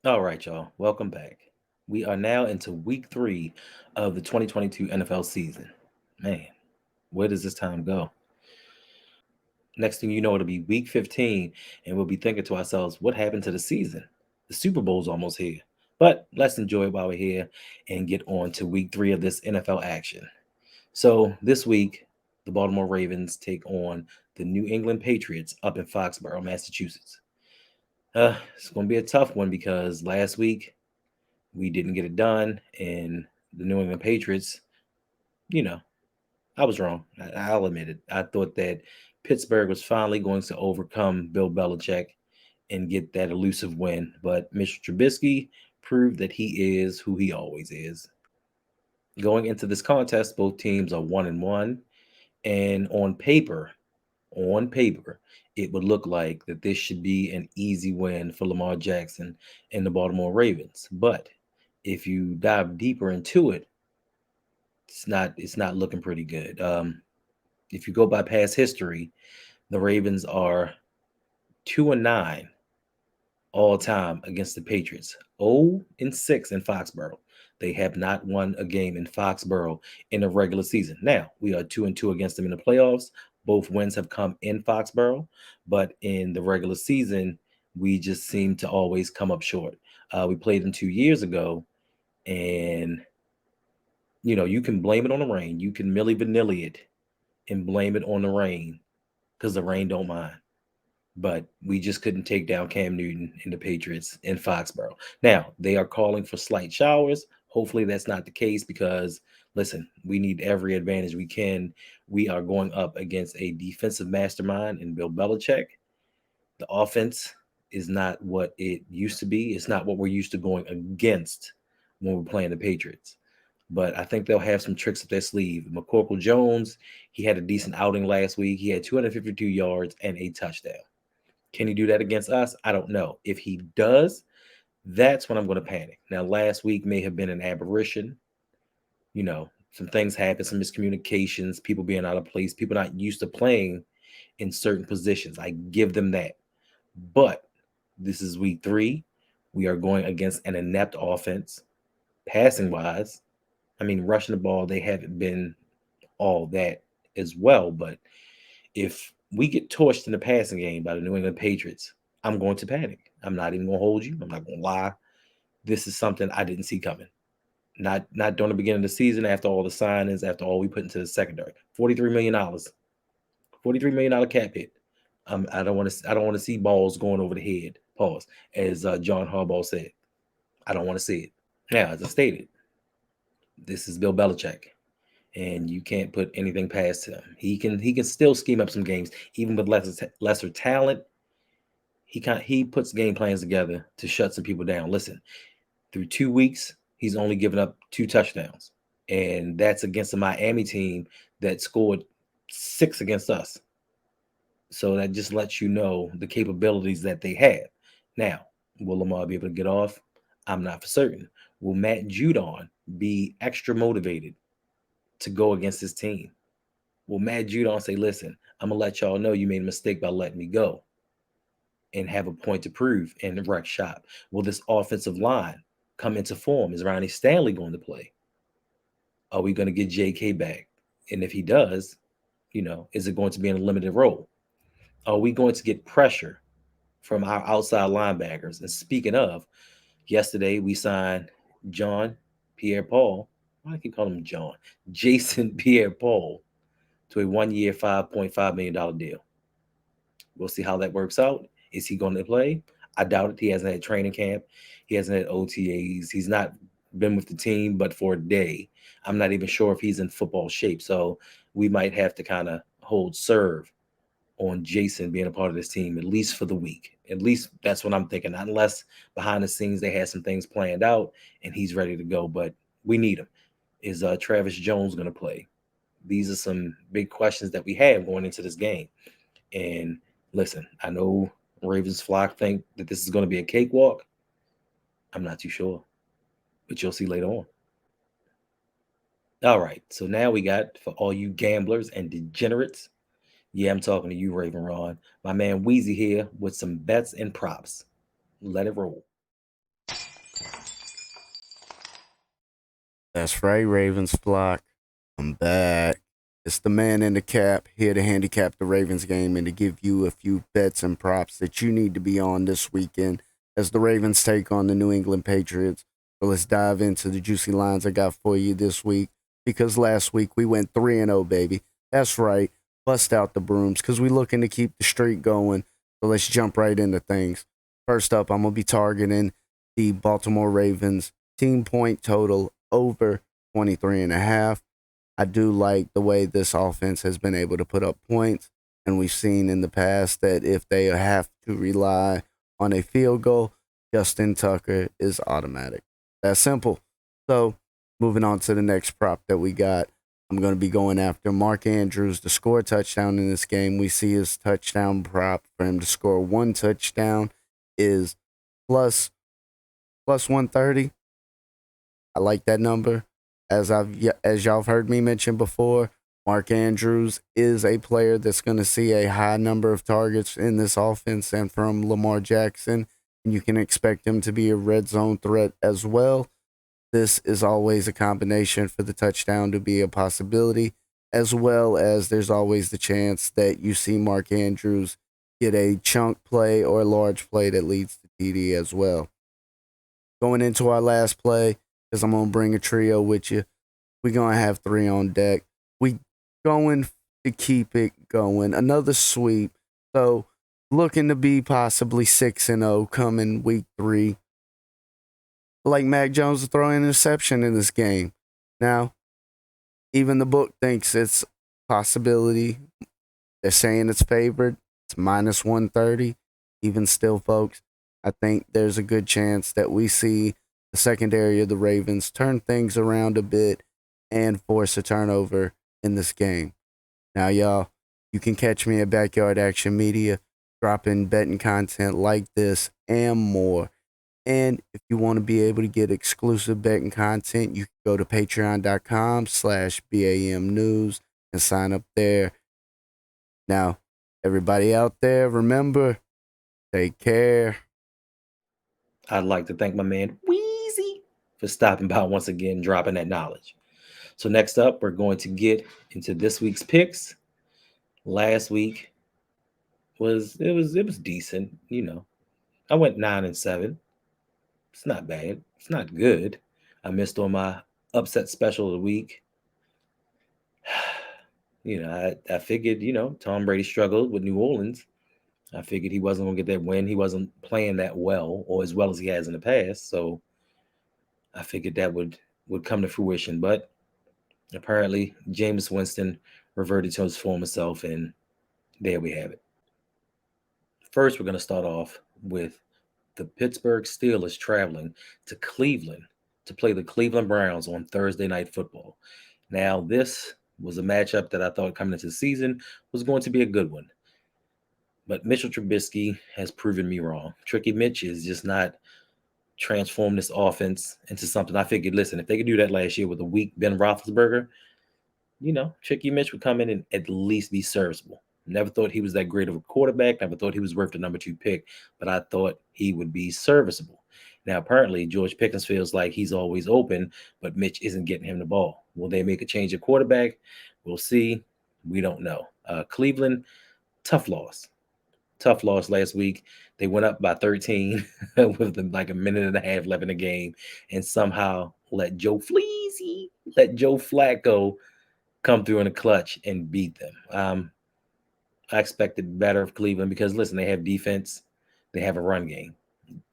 All right, y'all. Welcome back. We are now into week 3 of the 2022 NFL season. Man, where does this time go? Next thing you know, it'll be week 15, and we'll be thinking to ourselves, what happened to the season? The Super Bowl's almost here. But let's enjoy it while we're here and get on to week 3 of this NFL action. So this week, the Baltimore Ravens take on the New England Patriots up in Foxborough, Massachusetts. It's going to be a tough one because last week we didn't get it done, and the New England Patriots, you know, I was wrong. I'll admit it. I thought that Pittsburgh was finally going to overcome Bill Belichick and get that elusive win, but Mr. Trubisky proved that he is who he always is. Going into this contest, both teams are 1-1, and on paper, it would look like that this should be an easy win for Lamar Jackson and the Baltimore Ravens. But if you dive deeper into it, it's not looking pretty good. If you go by past history, the Ravens are 2-9 all time against the Patriots. 0-6 in Foxborough. They have not won a game in Foxborough in the regular season. Now we are 2-2 against them in the playoffs. Both wins have come in Foxborough, but in the regular season, we just seem to always come up short. We played them 2 years ago, and you can blame it on the rain. You can Milli Vanilli it and blame it on the rain because the rain don't mind. But we just couldn't take down Cam Newton and the Patriots in Foxborough. Now, they are calling for slight showers. Hopefully, that's not the case because, listen, we need every advantage we can. We are going up against a defensive mastermind in Bill Belichick. The offense is not what it used to be. It's not what we're used to going against when we're playing the Patriots. But I think they'll have some tricks up their sleeve. McCorkle Jones, he had a decent outing last week. He had 252 yards and a touchdown. Can he do that against us? I don't know. If he does, that's when I'm going to panic. Now, last week may have been an aberration. Some things happen, some miscommunications, people being out of place, people not used to playing in certain positions. I give them that. But this is week 3. We are going against an inept offense, passing wise. I mean, rushing the ball, they haven't been all that as well. But if we get torched in the passing game by the New England Patriots, I'm going to panic. I'm not even going to hold you. I'm not going to lie. This is something I didn't see coming. Not during the beginning of the season, after all the signings, after all we put into the secondary. $43 million. $43 million cap hit. I don't want to see balls going over the head. Pause. As John Harbaugh said, I don't want to see it. Now, as I stated, this is Bill Belichick, and you can't put anything past him. He can still scheme up some games, even with lesser talent. He puts game plans together to shut some people down. Listen, through 2 weeks, he's only given up 2 touchdowns, and that's against a Miami team that scored 6 against us. So that just lets you know the capabilities that they have. Now, will Lamar be able to get off? I'm not for certain. Will Matt Judon be extra motivated to go against his team? Will Matt Judon say, listen, I'm going to let y'all know you made a mistake by letting me go and have a point to prove in the rec shop? Will this offensive line come into form? Is Ronnie Stanley going to play? Are we going to get J.K. back? And if he does, is it going to be in a limited role? Are we going to get pressure from our outside linebackers? And speaking of, yesterday we signed John Pierre-Paul. Why do I keep calling him John? Jason Pierre-Paul to a 1-year, $5.5 million deal. We'll see how that works out. Is he going to play? I doubt it. He hasn't had training camp. He hasn't had OTAs. He's not been with the team but for a day. I'm not even sure if he's in football shape. So we might have to kind of hold serve on Jason being a part of this team, at least for the week. At least that's what I'm thinking. Unless behind the scenes they had some things planned out and he's ready to go. But we need him. Is Travis Jones going to play? These are some big questions that we have going into this game. And listen, I know Ravens flock think that this is going to be a cakewalk. I'm not too sure, but you'll see later on. All right, so now we got for all you gamblers and degenerates. Yeah, I'm talking to you, Raven Ron. My man Weezy here with some bets and props. Let it roll. That's right, Ravens flock. I'm back. It's the man in the cap here to handicap the Ravens game and to give you a few bets and props that you need to be on this weekend as the Ravens take on the New England Patriots. So let's dive into the juicy lines I got for you this week because last week we went 3-0, baby. That's right. Bust out the brooms because we're looking to keep the streak going. So let's jump right into things. First up, I'm going to be targeting the Baltimore Ravens team point total over 23 and a half. I do like the way this offense has been able to put up points. And we've seen in the past that if they have to rely on a field goal, Justin Tucker is automatic. That's simple. So, moving on to the next prop that we got, I'm going to be going after Mark Andrews to score a touchdown in this game. We see his touchdown prop for him to score one touchdown is plus 130. I like that number. As y'all have heard me mention before, Mark Andrews is a player that's going to see a high number of targets in this offense and from Lamar Jackson. And you can expect him to be a red zone threat as well. This is always a combination for the touchdown to be a possibility, as well as there's always the chance that you see Mark Andrews get a chunk play or a large play that leads to TD as well. Going into our last play, because I'm going to bring a trio with you. We're going to have three on deck. We going to keep it going. Another sweep. So looking to be possibly 6-0 coming week 3. Like Mac Jones to throw an interception in this game. Now, even the book thinks it's a possibility. They're saying it's favored. It's minus 130. Even still, folks, I think there's a good chance that we see the secondary of the Ravens turn things around a bit and force a turnover in this game. Now, y'all, you can catch me at Backyard Action Media, dropping betting content like this and more. And if you want to be able to get exclusive betting content, you can go to patreon.com/BAM News and sign up there. Now, everybody out there, remember, take care. I'd like to thank my man Weezy for stopping by once again, dropping that knowledge. So next up, we're going to get into this week's picks. Last week was decent, you know. I went 9-7. It's not bad. It's not good. I missed on my upset special of the week. You know, I figured, you know, Tom Brady struggled with New Orleans. I figured he wasn't going to get that win. He wasn't playing that well or as well as he has in the past. So I figured that would come to fruition. But apparently, Jameis Winston reverted to his former self, and there we have it. First, we're going to start off with the Pittsburgh Steelers traveling to Cleveland to play the Cleveland Browns on Thursday Night Football. Now, this was a matchup that I thought coming into the season was going to be a good one. But Mitchell Trubisky has proven me wrong. Tricky Mitch is just not transformed this offense into something. I figured, listen, if they could do that last year with a weak Ben Roethlisberger, you know, Tricky Mitch would come in and at least be serviceable. Never thought he was that great of a quarterback. Never thought he was worth the number 2 pick, but I thought he would be serviceable. Now, apparently, George Pickens feels like he's always open, but Mitch isn't getting him the ball. Will they make a change at quarterback? We'll see. We don't know. Cleveland, tough loss. Tough loss last week. They went up by 13 with like a minute and a half left in the game and somehow let Joe Flacco come through in a clutch and beat them. I expected better of Cleveland because, listen, they have defense. They have a run game.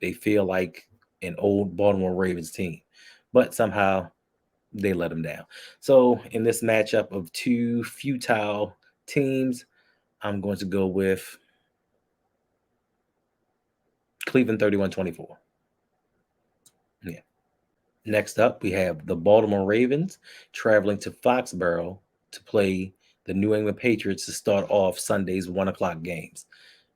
They feel like an old Baltimore Ravens team, but somehow they let them down. So in this matchup of two futile teams, I'm going to go with Cleveland 31-24. Yeah. Next up, we have the Baltimore Ravens traveling to Foxborough to play the New England Patriots to start off Sunday's 1 o'clock games.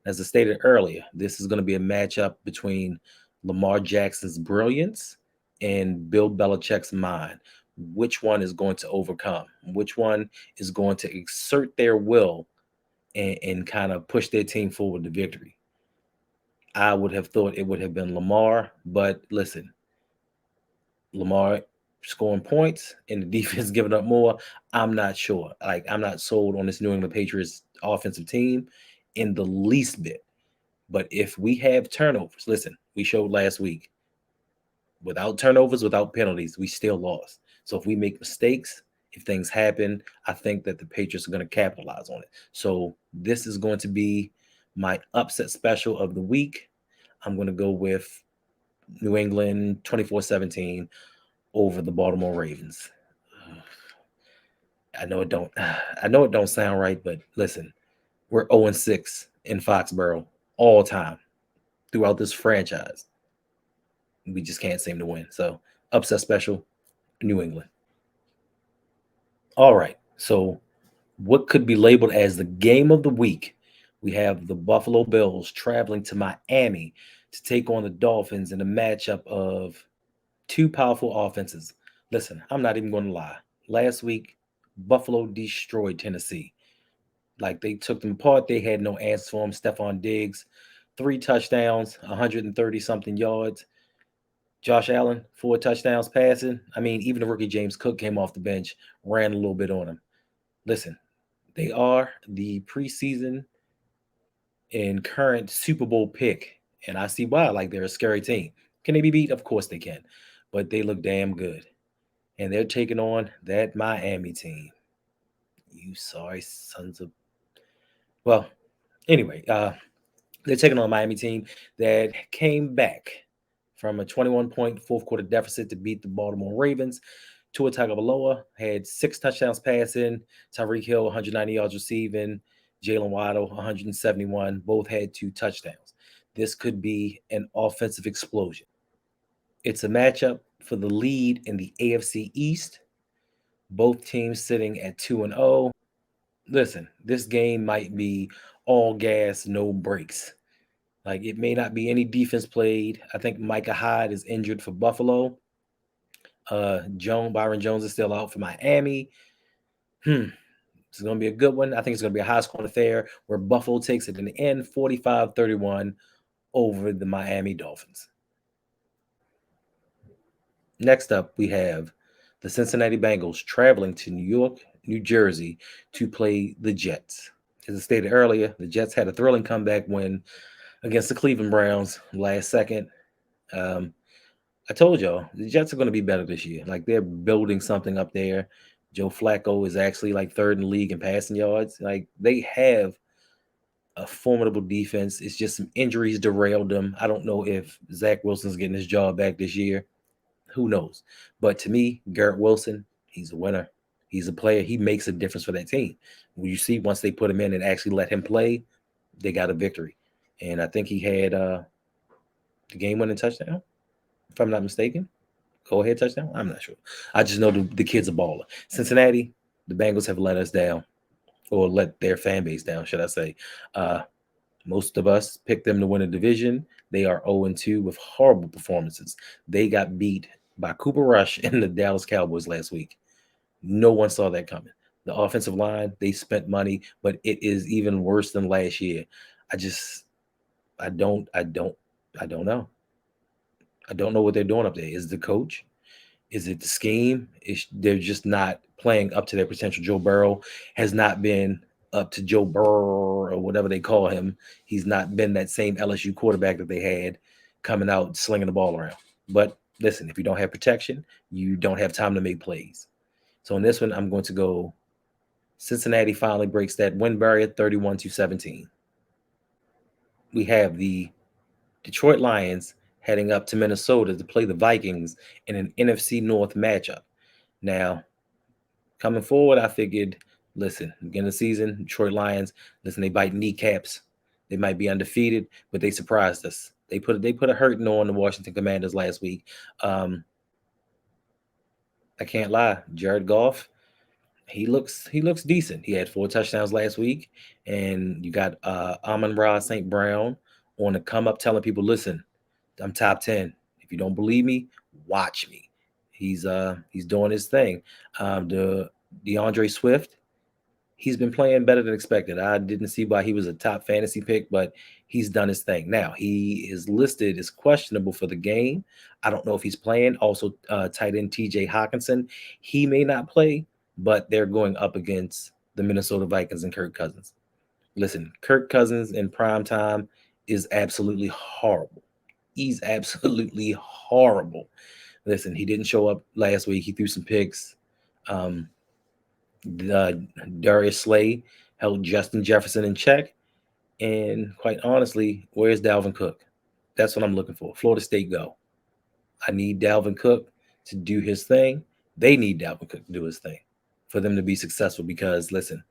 As I stated earlier, this is going to be a matchup between Lamar Jackson's brilliance and Bill Belichick's mind. Which one is going to overcome? Which one is going to exert their will and kind of push their team forward to victory? I would have thought it would have been Lamar, but listen, Lamar scoring points and the defense giving up more, I'm not sure. Like, I'm not sold on this New England Patriots offensive team in the least bit. But if we have turnovers, listen, we showed last week, without turnovers, without penalties, we still lost. So if we make mistakes, if things happen, I think that the Patriots are going to capitalize on it. So this is going to be my upset special of the week. I'm going to go with New England 24-17 over the Baltimore Ravens. I know it don't I know it don't sound right, but listen, we're 0-6 in Foxborough all time throughout this franchise. We just can't seem to win. So upset special, New England. All right. So what could be labeled as the game of the week? We have the Buffalo Bills traveling to Miami to take on the Dolphins in a matchup of two powerful offenses. Listen, I'm not even going to lie. Last week, Buffalo destroyed Tennessee. Like, they took them apart. They had no answers for them. Stephon Diggs, 3 touchdowns, 130 something yards. Josh Allen, 4 touchdowns passing. I mean, even the rookie James Cook came off the bench, ran a little bit on him. Listen, they are the preseason and current Super Bowl pick. And I see why. Like, they're a scary team. Can they be beat? Of course they can. But they look damn good. And they're taking on that Miami team. You sorry sons of. Well, anyway, they're taking on a Miami team that came back from a 21-point fourth quarter deficit to beat the Baltimore Ravens. Tua Tagovailoa had 6 touchdowns passing. Tyreek Hill, 190 yards receiving. Jalen Waddle, 171. Both had 2 touchdowns. This could be an offensive explosion. It's a matchup for the lead in the AFC East. Both teams sitting at 2-0. Listen, this game might be all gas, no brakes. Like, it may not be any defense played. I think Micah Hyde is injured for Buffalo. Byron Jones is still out for Miami. It's going to be a good one. I think it's going to be a high-scoring affair where Buffalo takes it in the end, 45-31 over the Miami Dolphins. Next up, we have the Cincinnati Bengals traveling to New York, New Jersey to play the Jets. As I stated earlier, the Jets had a thrilling comeback win against the Cleveland Browns last second. I told y'all the Jets are going to be better this year. Like, they're building something up there. Joe Flacco is actually like third in the league in passing yards. Like, they have a formidable defense. It's just some injuries derailed them. I don't know if Zach Wilson's getting his job back this year. Who knows? But to me, Garrett Wilson, he's a winner. He's a player. He makes a difference for that team. When you see, once they put him in and actually let him play, they got a victory. And I think he had the game-winning touchdown, if I'm not mistaken. Go ahead touchdown. I'm not sure. I just know the kid's a baller. Cincinnati, the Bengals have let us down, or let their fan base down, should I say. Most of us picked them to win a division. They are 0-2 with horrible performances. They got beat by Cooper Rush and the Dallas Cowboys last week. No one saw that coming. The offensive line, they spent money, but it is even worse than last year. I don't know. I don't know what they're doing up there. Is the coach? Is it the scheme? They're just not playing up to their potential. Joe Burrow has not been up to Joe Burrow or whatever they call him. He's not been that same LSU quarterback that they had coming out slinging the ball around. But listen, if you don't have protection, you don't have time to make plays. So in this one, I'm going to go Cincinnati finally breaks that win barrier, 31-17. We have the Detroit Lions heading up to Minnesota to play the Vikings in an NFC North matchup. Now, coming forward, I figured, listen, beginning of the season, Detroit Lions, listen, they bite kneecaps. They might be undefeated, but they surprised us. They put a hurting on the Washington Commanders last week. I can't lie, Jared Goff, he looks decent. He had 4 touchdowns last week, and you got Amon-Ra St. Brown on the come up telling people, listen, I'm top 10. If you don't believe me, watch me. He's doing his thing. The DeAndre Swift, he's been playing better than expected. I didn't see why he was a top fantasy pick, but He's done his thing. Now he is listed as questionable for the game. I don't know if he's playing. Also, tight end TJ Hawkinson, he may not play, but they're going up against the Minnesota Vikings and Kirk Cousins. Listen, Kirk Cousins in prime time is absolutely horrible. He's absolutely horrible. Listen, he didn't show up last week. He threw some picks. Um, Darius Slay held Justin Jefferson in check. And quite honestly, where's Dalvin Cook? That's what I'm looking for. Florida State go. I need Dalvin Cook to do his thing. They need Dalvin Cook to do his thing for them to be successful because, listen,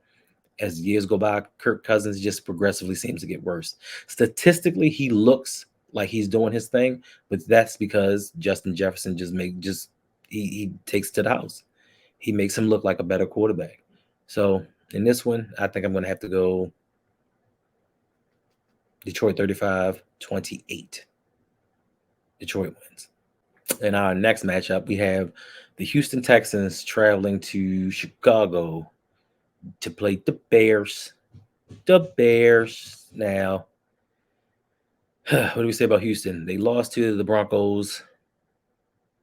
as years go by, Kirk Cousins just progressively seems to get worse. Statistically, he looks like he's doing his thing, but that's because Justin Jefferson he takes to the house. He makes him look like a better quarterback. So in this one, I think I'm going to have to go Detroit 35-28. Detroit wins. In our next matchup, we have the Houston Texans traveling to Chicago to play the Bears. The Bears. Now, what do we say about Houston? They lost to the Broncos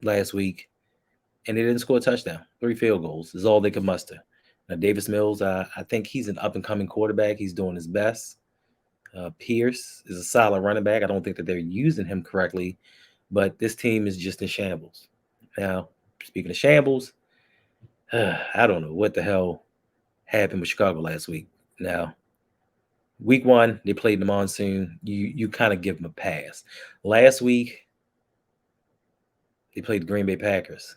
last week, and they didn't score a touchdown. 3 field goals is all they could muster. Now, Davis Mills, I think he's an up-and-coming quarterback. He's doing his best. Pierce is a solid running back. I don't think that they're using him correctly, but this team is just in shambles. Now, speaking of shambles, I don't know what the hell happened with Chicago last week. Now, week 1, they played in the monsoon. You kind of give them a pass. Last week, they played the Green Bay Packers.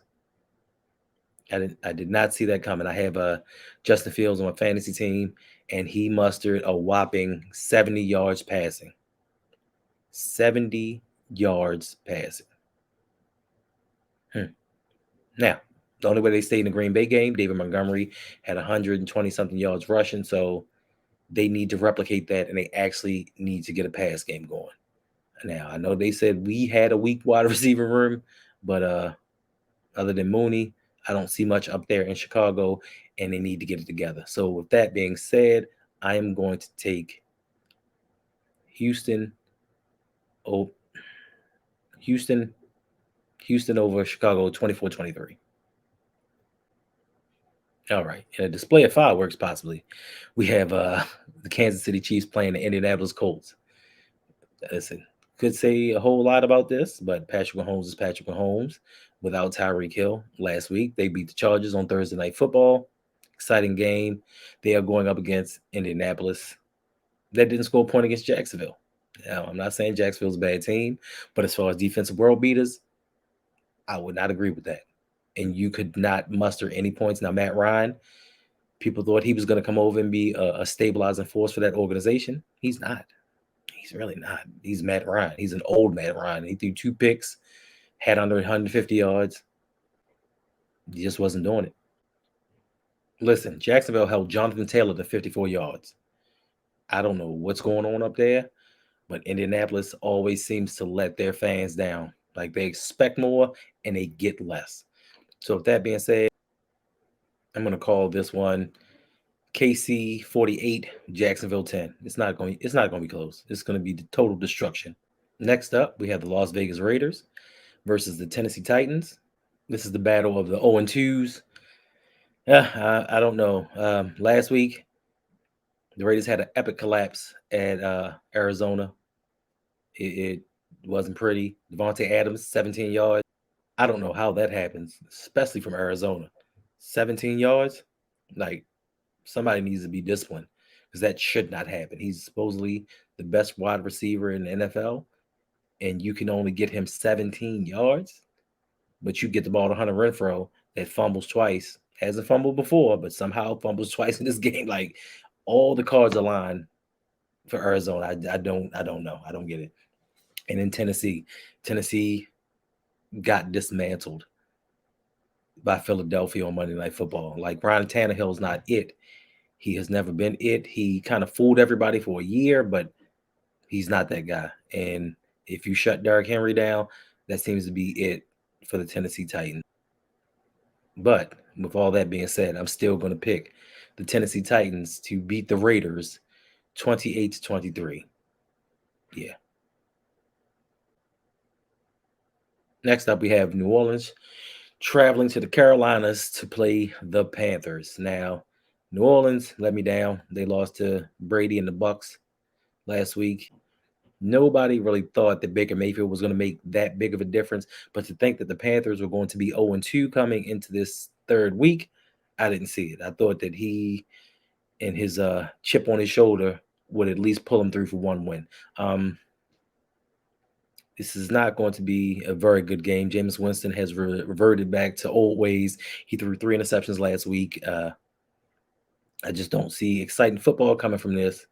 I did not see that coming. I have Justin Fields on my fantasy team, and he mustered a whopping 70 yards passing. 70 yards passing. Now, the only way they stayed in the Green Bay game, David Montgomery had 120-something yards rushing, so they need to replicate that, and they actually need to get a pass game going. Now, I know they said we had a weak wide receiver room, but other than Mooney, I don't see much up there in Chicago, and they need to get it together. So with that being said, I am going to take Houston over Chicago 24-23. All right. In a display of fireworks, possibly, we have the Kansas City Chiefs playing the Indianapolis Colts. Listen, could say a whole lot about this, but Patrick Mahomes is Patrick Mahomes without Tyreek Hill. Last week, they beat the Chargers on Thursday Night Football. Exciting game. They are going up against Indianapolis. That didn't score a point against Jacksonville. Now, I'm not saying Jacksonville's a bad team, but as far as defensive world beaters, I would not agree with that. And you could not muster any points. Now, Matt Ryan, people thought he was going to come over and be a stabilizing force for that organization. He's not. He's really not. He's Matt Ryan. He's an old Matt Ryan. He threw 2 picks, had under 150 yards. He just wasn't doing it. Listen, Jacksonville held Jonathan Taylor to 54 yards. I don't know what's going on up there, but Indianapolis always seems to let their fans down. Like they expect more and they get less. So with that being said, I'm going to call this one KC 48, Jacksonville 10. It's not going to be close. It's going to be the total destruction. Next up, we have the Las Vegas Raiders versus the Tennessee Titans. This is the battle of the 0-2s. I don't know. Last week, the Raiders had an epic collapse at Arizona. It wasn't pretty. Devontae Adams, 17 yards. I don't know how that happens, especially from Arizona. 17 yards? Like, somebody needs to be disciplined because that should not happen. He's supposedly the best wide receiver in the NFL, and you can only get him 17 yards, but you get the ball to Hunter Renfrow that fumbles twice. Hasn't fumbled before, but somehow fumbles twice in this game. Like, all the cards align for Arizona. I don't know. I don't get it. And in Tennessee got dismantled by Philadelphia on Monday Night Football. Like, Ryan Tannehill's not it. He has never been it. He kind of fooled everybody for a year, but he's not that guy. And if you shut Derrick Henry down, that seems to be it for the Tennessee Titans. But with all that being said, I'm still going to pick the Tennessee Titans to beat the Raiders 28-23. Yeah. Next up, we have New Orleans traveling to the Carolinas to play the Panthers. Now, New Orleans let me down. They lost to Brady and the Bucks last week. Nobody really thought that Baker Mayfield was going to make that big of a difference. But to think that the Panthers were going to be 0-2 coming into this third week, I didn't see it. I thought that he and his chip on his shoulder would at least pull him through for one win. This is not going to be a very good game. Jameis Winston has reverted back to old ways. He threw 3 interceptions last week. I just don't see exciting football coming from this.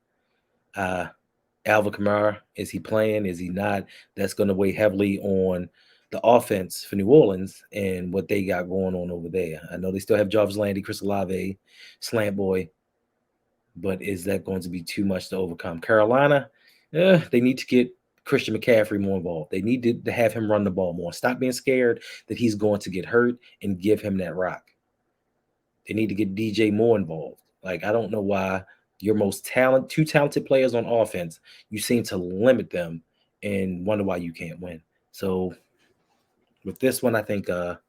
Alvin Kamara, is he playing? Is he not? That's going to weigh heavily on the offense for New Orleans and what they got going on over there. I know they still have Jarvis Landry, Chris Olave, Slant Boy, but is that going to be too much to overcome? Carolina, they need to get Christian McCaffrey more involved. They need to have him run the ball more. Stop being scared that he's going to get hurt and give him that rock. They need to get DJ Moore involved. Like, I don't know why your two talented players on offense, you seem to limit them and wonder why you can't win. So with this one, I think that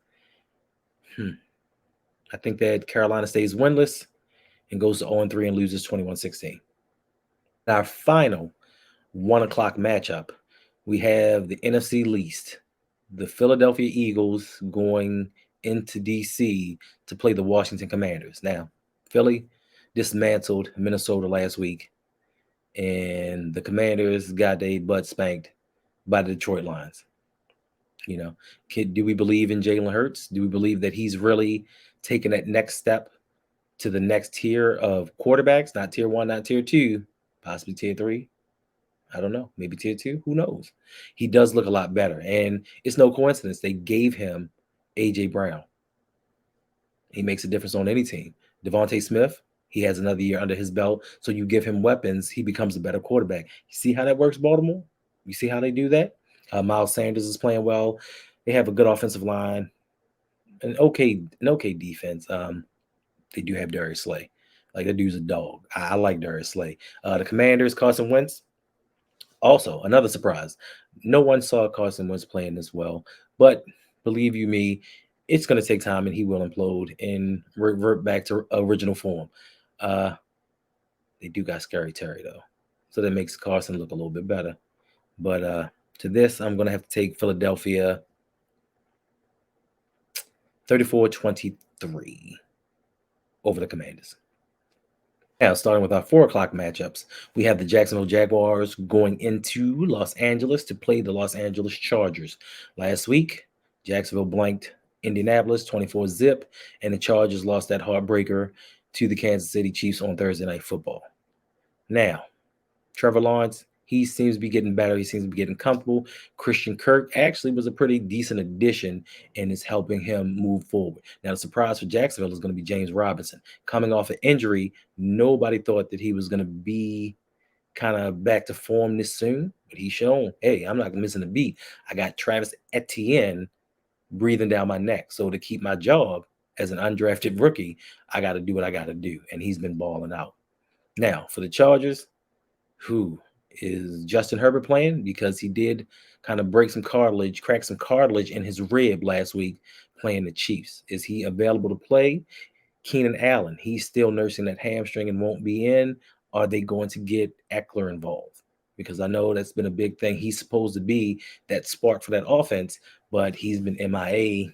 Carolina stays winless and goes to 0-3 and loses 21-16. Our final 1:00 matchup, we have the NFC least, the Philadelphia Eagles going into DC to play the Washington Commanders. Now, Philly dismantled Minnesota last week, and the Commanders got their butt spanked by the Detroit Lions. You know, do we believe in Jalen Hurts? Do we believe that he's really taking that next step to the next tier of quarterbacks? Not tier 1, not tier 2, possibly tier 3. I don't know. Maybe tier 2. Who knows? He does look a lot better. And it's no coincidence they gave him A.J. Brown. He makes a difference on any team. Devontae Smith, he has another year under his belt. So you give him weapons, he becomes a better quarterback. You see how that works, Baltimore? You see how they do that? Miles Sanders is playing well. They have a good offensive line, an okay defense. They do have Darius Slay. Like, that dude's a dog. I like Darius Slay. The Commanders, Carson Wentz. Also, another surprise. No one saw Carson Wentz playing this well, but believe you me, it's going to take time and he will implode and revert back to original form. They do got Scary Terry, though, so that makes Carson look a little bit better. But to this, I'm going to have to take Philadelphia 34-23 over the Commanders. Now, starting with our 4:00 matchups, we have the Jacksonville Jaguars going into Los Angeles to play the Los Angeles Chargers. Last week, Jacksonville blanked Indianapolis 24-0, and the Chargers lost that heartbreaker to the Kansas City Chiefs on Thursday Night Football. Now, Trevor Lawrence, he seems to be getting better. He seems to be getting comfortable. Christian Kirk actually was a pretty decent addition and is helping him move forward. Now, the surprise for Jacksonville is going to be James Robinson. Coming off an injury, nobody thought that he was going to be kind of back to form this soon, but he's shown, hey, I'm not missing a beat. I got Travis Etienne breathing down my neck. So to keep my job as an undrafted rookie, I got to do what I got to do, and he's been balling out. Now, for the Chargers, who is Justin Herbert playing? Because he did kind of crack some cartilage in his rib last week playing the Chiefs. Is he available to play? Keenan Allen, he's still nursing that hamstring and won't be in. Are they going to get Eckler involved? Because I know that's been a big thing. He's supposed to be that spark for that offense, but he's been MIA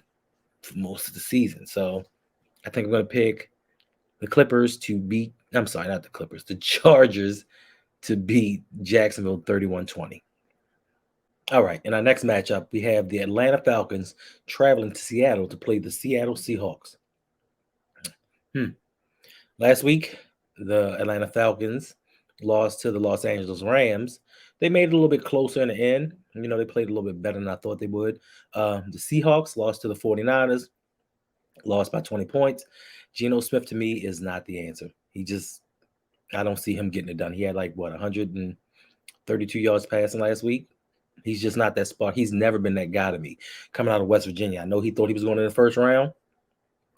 for most of the season. So I think I'm going to pick the Clippers to beat, I'm sorry, not the Clippers, the Chargers to beat Jacksonville 31-20. All right, in our next matchup, we have the Atlanta Falcons traveling to Seattle to play the Seattle Seahawks. Last week, the Atlanta Falcons lost to the Los Angeles Rams. They made it a little bit closer in the end. You know, they played a little bit better than I thought they would. The Seahawks lost to the 49ers, lost by 20 points. Geno Smith, to me, is not the answer. I don't see him getting it done. He had 132 yards passing last week. He's just not that spark. He's never been that guy to me. Coming out of West Virginia, I know he thought he was going in the first round,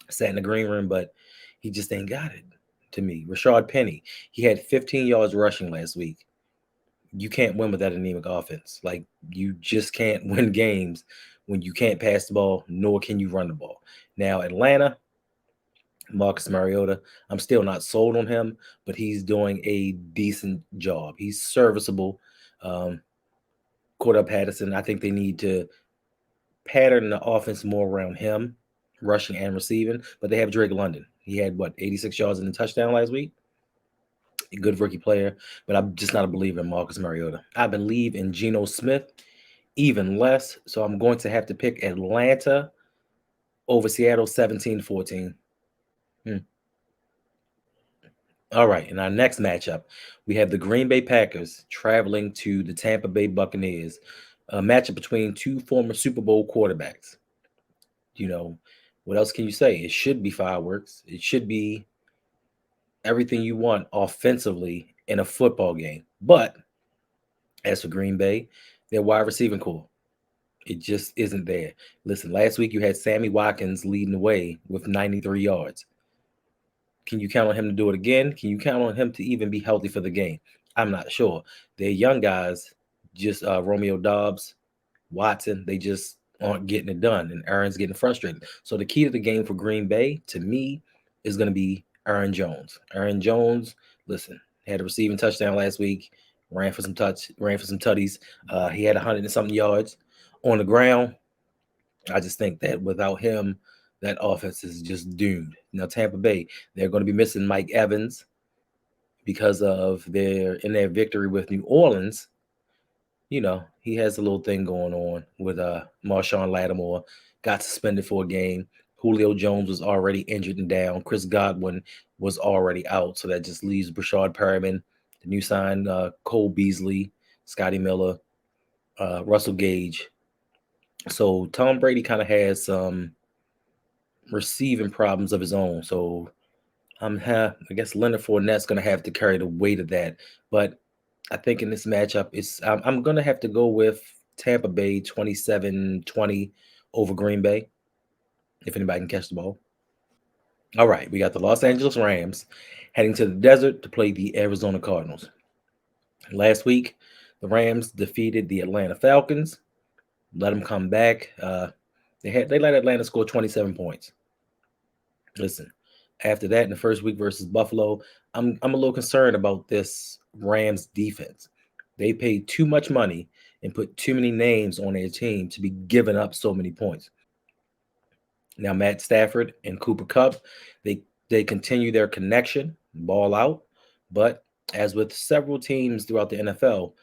sat in the green room, but he just ain't got it to me. Rashad Penny, he had 15 yards rushing last week, you can't win with that anemic offense. Like, you just can't win games when you can't pass the ball, nor can you run the ball. Now, Atlanta, Marcus Mariota, I'm still not sold on him, but he's doing a decent job. He's serviceable. Um, Cordell Patterson, I think they need to pattern the offense more around him, rushing and receiving. But they have Drake London. He had what, 86 yards in the touchdown last week. A good rookie player, but I'm just not a believer in Marcus Mariota. I believe in Geno Smith even less. So I'm going to have to pick Atlanta over Seattle 17-14. Hmm. All right, in our next matchup, we have the Green Bay Packers traveling to the Tampa Bay Buccaneers, a matchup between two former Super Bowl quarterbacks. You know, what else can you say? It should be fireworks. It should be everything you want offensively in a football game. But as for Green Bay, their wide receiving core, it just isn't there. Listen, last week you had Sammy Watkins leading the way with 93 yards. Can you count on him to do it again? Can you count on him to even be healthy for the game? I'm not sure. They're young guys, just Romeo Dobbs, Watson, they just aren't getting it done, and Aaron's getting frustrated. So the key to the game for Green Bay, to me, is going to be Aaron Jones. Aaron Jones, listen, had a receiving touchdown last week, ran for some tutties. He had 100 and something yards on the ground. I just think that without him, that offense is just doomed. Now Tampa Bay, they're going to be missing Mike Evans because of their victory with New Orleans. He has a little thing going on with Marshawn Lattimore, got suspended for a game. Julio Jones was already injured and down. Chris Godwin was already out. So that just leaves Brashard Perriman, the new sign, Cole Beasley, Scotty Miller, Russell Gage. So Tom Brady kind of has some receiving problems of his own. So I guess Leonard Fournette's going to have to carry the weight of that. But I think in this matchup, I'm going to have to go with Tampa Bay 27-20 over Green Bay, if anybody can catch the ball. All right, we got the Los Angeles Rams heading to the desert to play the Arizona Cardinals. Last week, the Rams defeated the Atlanta Falcons, let them come back. They let Atlanta score 27 points. Listen, after that, in the first week versus Buffalo, I'm a little concerned about this Rams defense. They paid too much money and put too many names on their team to be giving up so many points. Now, Matt Stafford and Cooper Kupp, they continue their connection, ball out. But as with several teams throughout the NFL,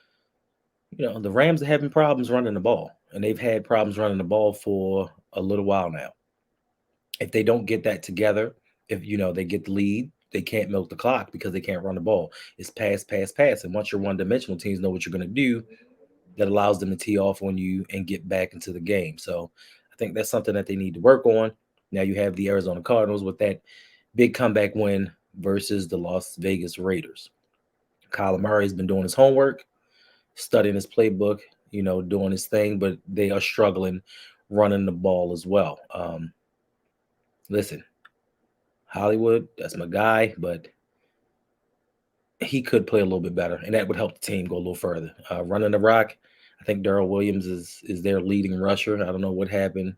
the Rams are having problems running the ball, and they've had problems running the ball for a little while now. If they don't get that together, if they get the lead, they can't milk the clock because they can't run the ball. It's pass, pass, pass. And once your one-dimensional teams know what you're going to do, that allows them to tee off on you and get back into the game. So I think that's something that they need to work on. Now you have the Arizona Cardinals with that big comeback win versus the Las Vegas Raiders. Kyler Murray has been doing his homework, studying his playbook, doing his thing, but they are struggling running the ball as well. Listen, Hollywood, that's my guy, but he could play a little bit better, and that would help the team go a little further. Running the rock, I think Darrell Williams is their leading rusher. I don't know what happened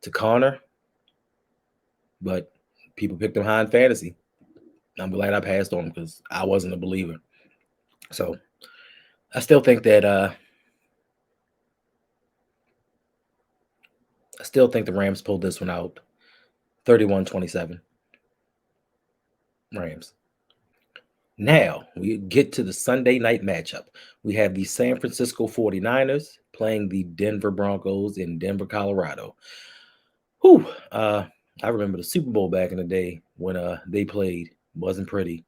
to Connor, but people picked him high in fantasy. I'm glad I passed on him because I wasn't a believer. So I still think that the Rams pulled this one out 31-27. Rams. Now we get to the Sunday night matchup. We have the San Francisco 49ers playing the Denver Broncos in Denver, Colorado. Whew. I remember the Super Bowl back in the day when they played. Wasn't pretty.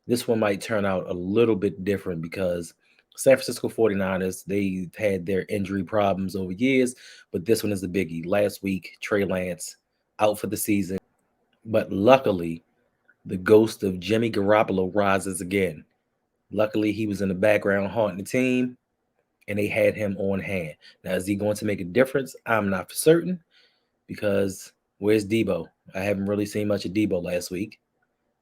This one might turn out a little bit different because San Francisco 49ers, they've had their injury problems over years, but this one is a biggie. Last week, Trey Lance out for the season, but luckily, the ghost of Jimmy Garoppolo rises again. Luckily, he was in the background haunting the team, and they had him on hand. Now, is he going to make a difference? I'm not for certain because where's Debo? I haven't really seen much of Debo last week,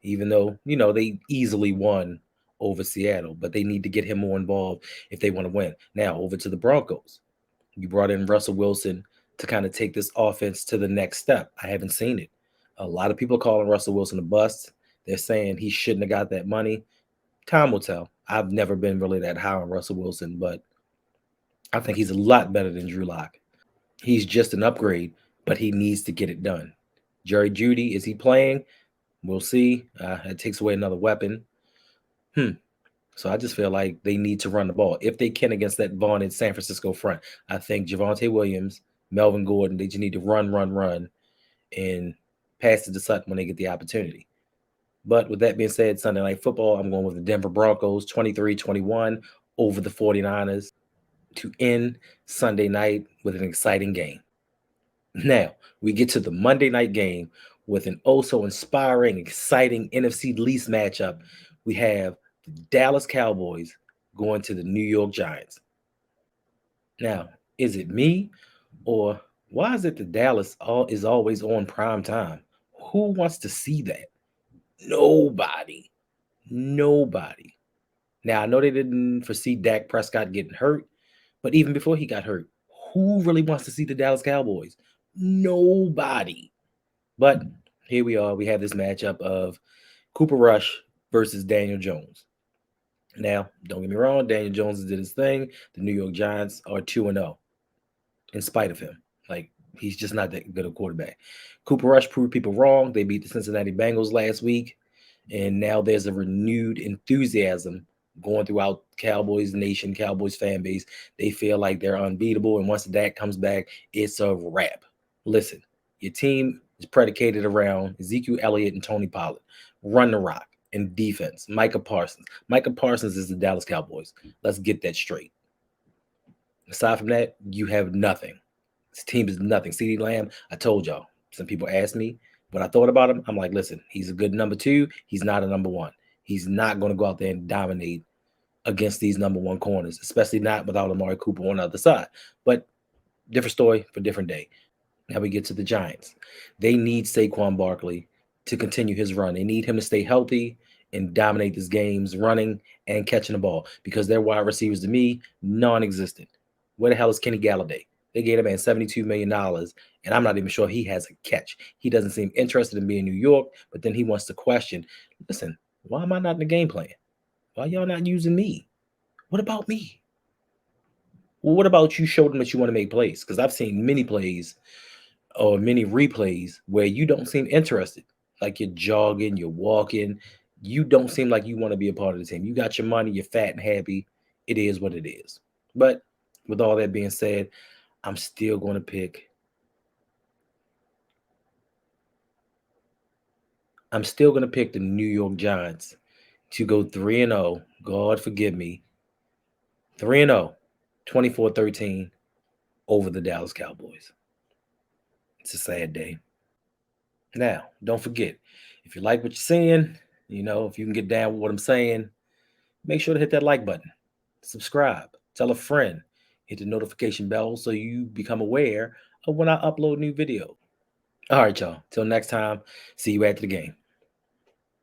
even though, they easily won over Seattle, but they need to get him more involved if they want to win. Now, over to the Broncos. You brought in Russell Wilson to kind of take this offense to the next step. I haven't seen it. A lot of people calling Russell Wilson a bust. They're saying he shouldn't have got that money. Time will tell. I've never been really that high on Russell Wilson, but I think he's a lot better than Drew Lock. He's just an upgrade, but he needs to get it done. Jerry Jeudy, is he playing? We'll see. It takes away another weapon. So I just feel like they need to run the ball. If they can against that vaunted San Francisco front, I think Javonte Williams, Melvin Gordon, they just need to run, and pass it to Sutton when they get the opportunity. But with that being said, Sunday Night Football, I'm going with the Denver Broncos 23-21 over the 49ers to end Sunday night with an exciting game. Now, we get to the Monday night game with an inspiring, exciting NFC least matchup. We have the Dallas Cowboys going to the New York Giants. Now, is it me, or why is it that Dallas is always on prime time? Who wants to see that? Nobody. Now, I know they didn't foresee Dak Prescott getting hurt, but even before he got hurt, who really wants to see the Dallas Cowboys? Nobody. But here we are. We have this matchup of Cooper Rush versus Daniel Jones. Now, don't get me wrong, Daniel Jones did his thing. The New York Giants are 2-0 in spite of him. Like, he's just not that good a quarterback. Cooper Rush proved people wrong. They beat the Cincinnati Bengals last week, and now there's a renewed enthusiasm going throughout Cowboys Nation, Cowboys fan base. They feel like they're unbeatable, and once Dak comes back, it's a wrap. Listen, your team is predicated around Ezekiel Elliott and Tony Pollard. Run the rock and defense. Micah Parsons. Micah Parsons is the Dallas Cowboys. Let's get that straight. Aside from that, you have nothing. This team is nothing. CeeDee Lamb, I told y'all. Some people asked me what I thought about him. I'm like, listen, he's a good number 2. He's not a number 1. He's not going to go out there and dominate against these number 1 corners, especially not without Amari Cooper on the other side. But different story for different day. Now we get to the Giants. They need Saquon Barkley to continue his run. They need him to stay healthy and dominate these games running and catching the ball, because their wide receivers, to me, non-existent. Where the hell is Kenny Galladay? They gave a man $72 million, and I'm not even sure he has a catch. He doesn't seem interested in being in New York, but then he wants to question, listen, why am I not in the game plan? Why y'all not using me? What about me? Well, what about you show them that you want to make plays? Because I've seen many plays or many replays where you don't seem interested. Like you're jogging, you're walking. You don't seem like you want to be a part of the team. You got your money, you're fat and happy. It is what it is. But with all that being said, I'm still going to pick the New York Giants to go 3-0. God forgive me. 3-0, 24-13 over the Dallas Cowboys. It's a sad day. Now, don't forget, if you like what you're seeing, if you can get down with what I'm saying, make sure to hit that like button, subscribe, tell a friend, hit the notification bell so you become aware of when I upload new videos. All right, y'all. Till next time, see you after the game.